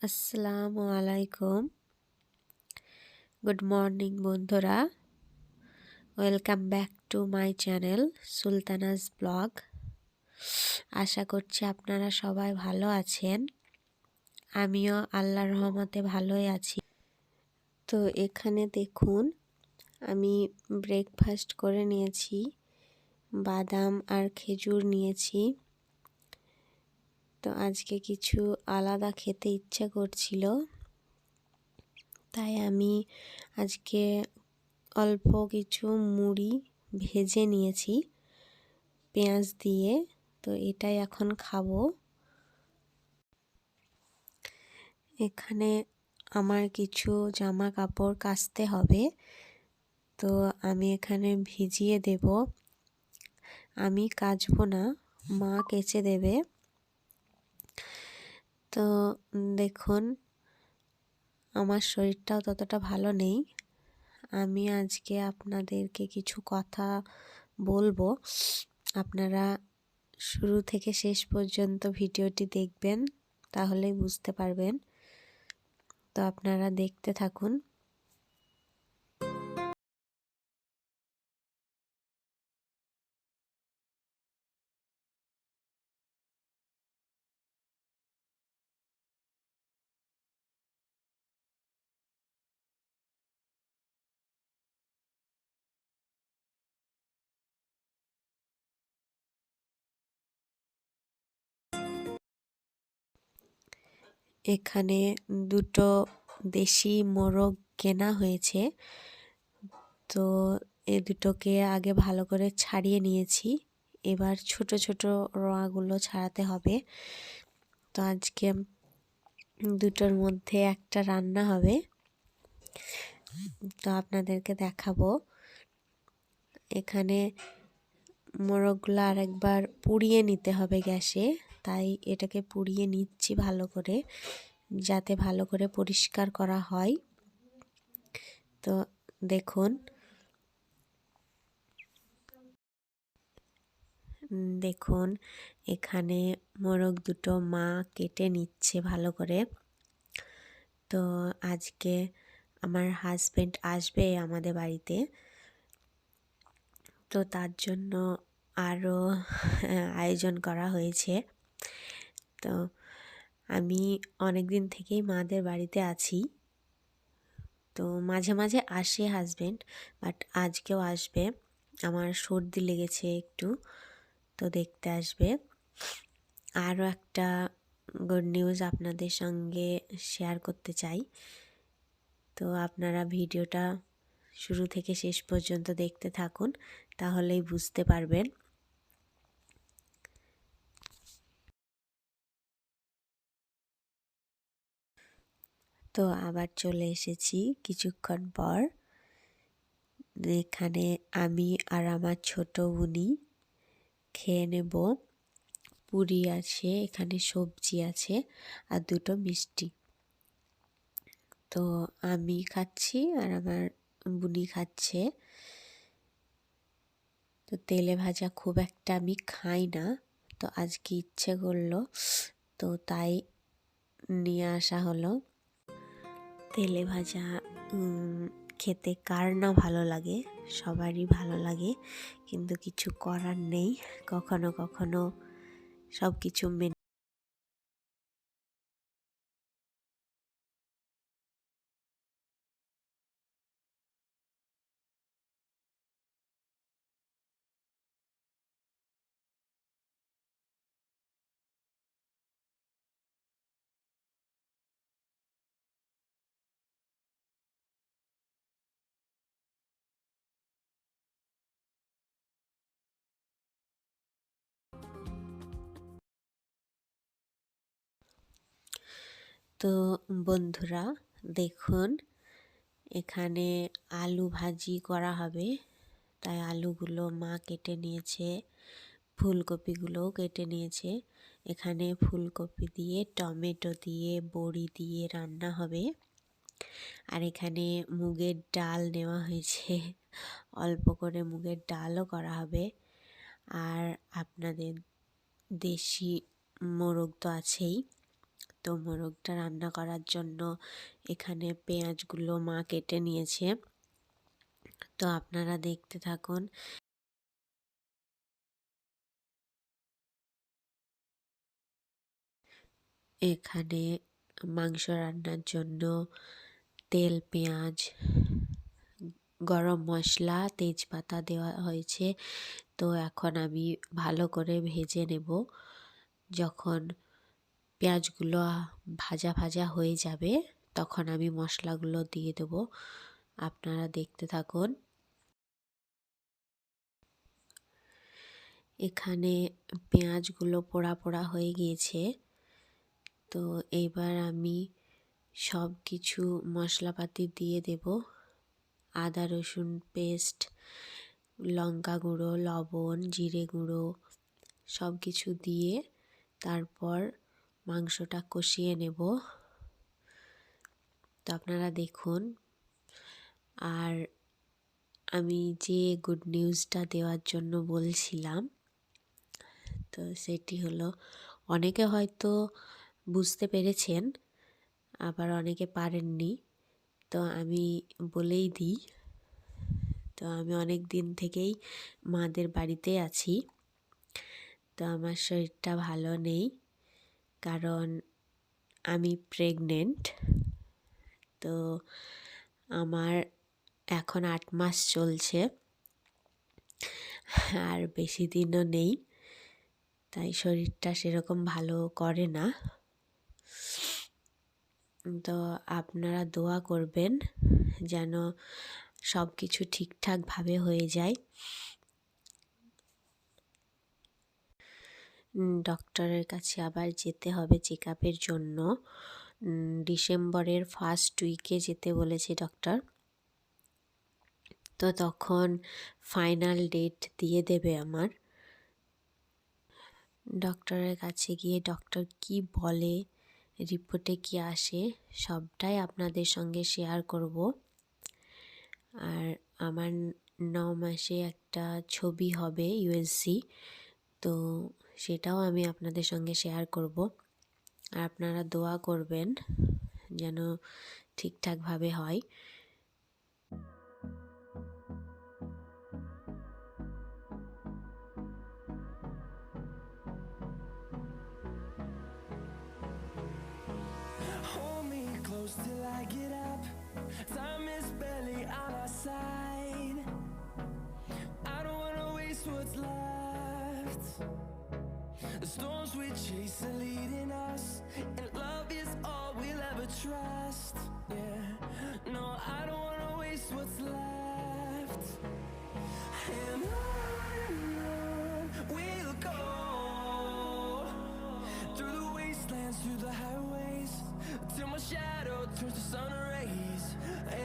আসসালামু আলাইকুম। Good morning বন্ধুরা, welcome back to my channel Sultana's blog. আশা করছি আপনারা সবাই ভালো আছেন। আমিও আল্লাহর রহমতে ভালোই আছি। তো এখানে দেখুন, আমি ব্রেকফাস্ট করে নিয়েছি, বাদাম আর খেজুর নিয়েছি। তো আজকে কিছু আলাদা খেতে ইচ্ছা করছিল, তাই আমি আজকে অল্প কিছু মুড়ি ভেজে নিয়েছি পেঁয়াজ দিয়ে। তো এটাই এখন খাবো। এখানে আমার কিছু জামা কাপড় কাচতে হবে, তো আমি এখানে ভিজিয়ে দেব। আমি কাচবো না, মা কেচে দেবে। তো দেখুন, আমার শরীরটাও ততটা ভালো নেই। আমি আজকে আপনাদেরকে কিছু কথা বলবো, আপনারা শুরু থেকে শেষ পর্যন্ত ভিডিওটি দেখবেন, তাহলেই বুঝতে পারবেন। তো আপনারা দেখতে থাকুন। এখানে দুটো দেশি মোরগ কেনা হয়েছে। তো এ দুটোকে আগে ভালো করে ছাড়িয়ে নিয়েছি, এবার ছোট ছোট রোঁয়াগুলো ছাড়াতে হবে। তো আজকে দুটোর মধ্যে একটা রান্না হবে, তো আপনাদেরকে দেখাবো। এখানে মোরগগুলো আরেকবার পুড়িয়ে নিতে হবে গ্যাসে, তাই এটাকে পুড়িয়ে নিচ্ছি ভালো করে, যাতে ভালো করে পরিষ্কার করা হয়। তো দেখুন, এখানে মোরগ দুটো মা কেটে নিচ্ছে ভালো করে। তো আজকে আমার হাজবেন্ড আসবে আমাদের বাড়িতে, তো তার জন্য আরও আয়োজন করা হয়েছে। তো আমি অনেক দিন থেকেই মাদের বাড়িতে আছি, তো মাঝে মাঝে আসে হাজবেন্ড, বাট আজকেও আসবে। আমার সর্দি লেগেছে একটু, তো দেখতে আসবে। আরও একটা গুড নিউজ আপনাদের সঙ্গে শেয়ার করতে চাই, তো আপনারা ভিডিওটা শুরু থেকে শেষ পর্যন্ত দেখতে থাকুন, তাহলেই বুঝতে পারবেন। তো আবার চলে এসেছি কিছুক্ষণ পর। এখানে আমি আর আমার ছোট বুনি খেয়ে নেব। পুরি আছে, এখানে সবজি আছে, আর দুটো মিষ্টি। তো আমি খাচ্ছি আর আমার বুনি খাচ্ছে। তো তেলে ভাজা খুব একটা আমি খাই না, তো আজকে ইচ্ছে করলো, তো তাই নিয়ে আসা হলো। তেলে ভাজা খেতে কার না ভালো লাগে, সবারই ভালো লাগে, কিন্তু কিছু করার নেই। কখনো কখনো সব কিছু মেনে। তো বন্ধুরা দেখুন, এখানে আলু ভাজি করা হবে, তাই আলুগুলো মা কেটে নিয়েছে, ফুলকপিগুলোও কেটে নিয়েছে। এখানে ফুলকপি দিয়ে, টমেটো দিয়ে, বড়ি দিয়ে রান্না হবে। আর এখানে মুগের ডাল নেওয়া হয়েছে, অল্প করে মুগের ডালও করা হবে। আর আপনাদের দেশি মোরগ তো আছেই, তো মোরগটা রান্না করার জন্য এখানে পেঁয়াজগুলো মা কেটে নিয়েছে। তো আপনারা দেখতে থাকুন। এখানে মাংস রান্নার জন্য তেল, পেঁয়াজ, গরম মশলা, তেজপাতা দেওয়া হয়েছে। তো এখন আমি ভালো করে ভেজে নেব। যখন পেঁয়াজগুলো ভাজা ভাজা হয়ে যাবে তখন আমি মশলাগুলো দিয়ে দেব। আপনারা দেখতে থাকুন। এখানে পেঁয়াজগুলো পোড়া পোড়া হয়ে গিয়েছে। তো এবার আমি সব কিছু মশলাপাতি দিয়ে দেব। আদা রসুন পেস্ট, লঙ্কা গুঁড়ো, লবণ, জিরে গুঁড়ো সব কিছু দিয়ে তারপর মাংসটা কষিয়ে নেব। তো আপনারা দেখুন। আর আমি যে গুড নিউজটা দেওয়ার জন্য বলছিলাম, তো সেটি হলো, অনেকে হয়তো বুঝতে পেরেছেন, আবার অনেকে পারেননি। তো আমি বলেই দিই। তো আমি অনেক দিন থেকেই মাদের বাড়িতে আছি। তো আমার শরীরটা ভালো নেই, কারণ আমি প্রেগনেন্ট। তো আমার এখন 8 মাস চলছে, আর বেশি দিনও নেই, তাই শরীরটা সেরকম ভালো করে না। তো আপনারা দোয়া করবেন যেন সব কিছু ঠিকঠাকভাবে হয়ে যায়। ডক্টরের কাছে আবার যেতে হবে চেক আপের জন্য। ডিসেম্বরের ফার্স্ট উইকে যেতে বলেছে ডক্টর। তো তখন ফাইনাল ডেট দিয়ে দেবে আমার। ডক্টরের কাছে গিয়ে ডক্টর কি বলে, রিপোর্টে কি আসে, সবটাই আপনাদের সঙ্গে শেয়ার করব। আর আমার 9 মাসে একটা ছবি হবে ইউএসজি, তো সেটাও আমি আপনাদের সঙ্গে শেয়ার করব। আর আপনারা দোয়া করবেন যেন ঠিকঠাকভাবে হয়। Hold me close till I get up. Time is barely on our side. I don't wanna waste what's left. The storms we chase are leading us, and love is all we'll ever trust. Yeah, no, I don't wanna waste what's left. And on we'll go, through the wastelands, through the highways, till my shadow turns to sun rays.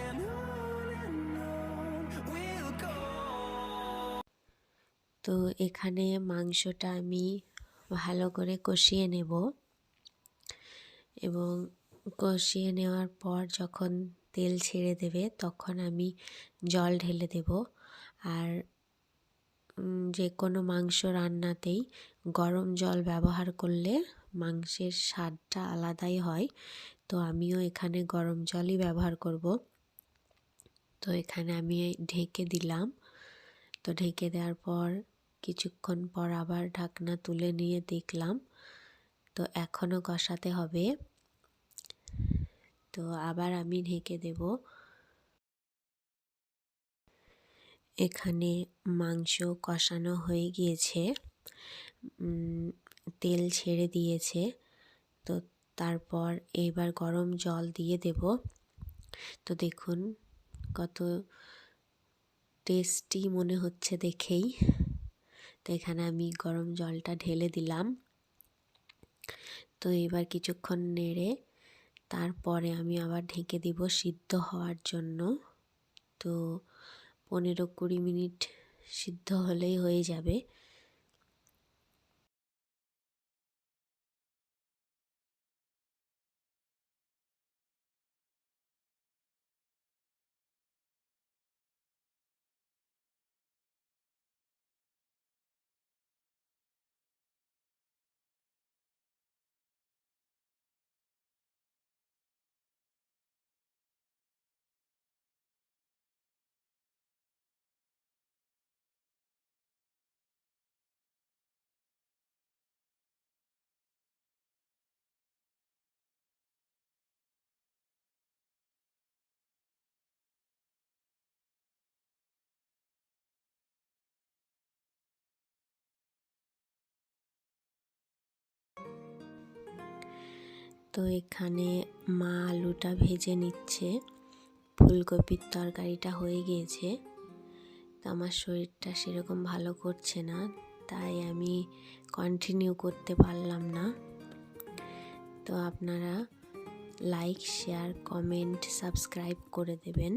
And on we'll go. তো এখানে মাংসটা আমি ভালো করে কষিয়ে নেব, এবং কষিয়ে নেওয়ার পর যখন তেল ছেড়ে দেবে তখন আমি জল ঢেলে দেব। আর যে কোনো মাংস রান্নাতেই গরম জল ব্যবহার করলে মাংসের স্বাদটা আলাদাই হয়। তো আমিও এখানে গরম জলই ব্যবহার করব। তো এখানে আমি ঢেকে দিলাম। তো ঢেকে দেওয়ার পর কিছুক্ষণ পর আবার ঢাকনা তুলে নিয়ে দেখলাম, তো এখনও কষাতে হবে। তো আবার আমি ঢেকে দেব। এখানে মাংস কষানো হয়ে গিয়েছে, তেল ছেড়ে দিয়েছে। তো তারপর এবার গরম জল দিয়ে দেব। তো দেখুন কত টেস্টি মনে হচ্ছে দেখেই। তো এখানে আমি গরম জলটা ঢেলে দিলাম। তো এবার কিছুক্ষণ নেড়ে তারপরে আমি আবার ঢেকে দিব সিদ্ধ হওয়ার জন্য। তো 15-20 মিনিট সিদ্ধ হলেই হয়ে যাবে। তো এখানে মা আলুটা ভেজে নিচ্ছে, ফুলকপির তরকারিটা হয়ে গিয়েছে। তো আমার শরীরটা সেরকম ভালো করছে না, তাই আমি কন্টিনিউ করতে পারলাম না। তো আপনারা লাইক, শেয়ার, কমেন্ট, সাবস্ক্রাইব করে দেবেন।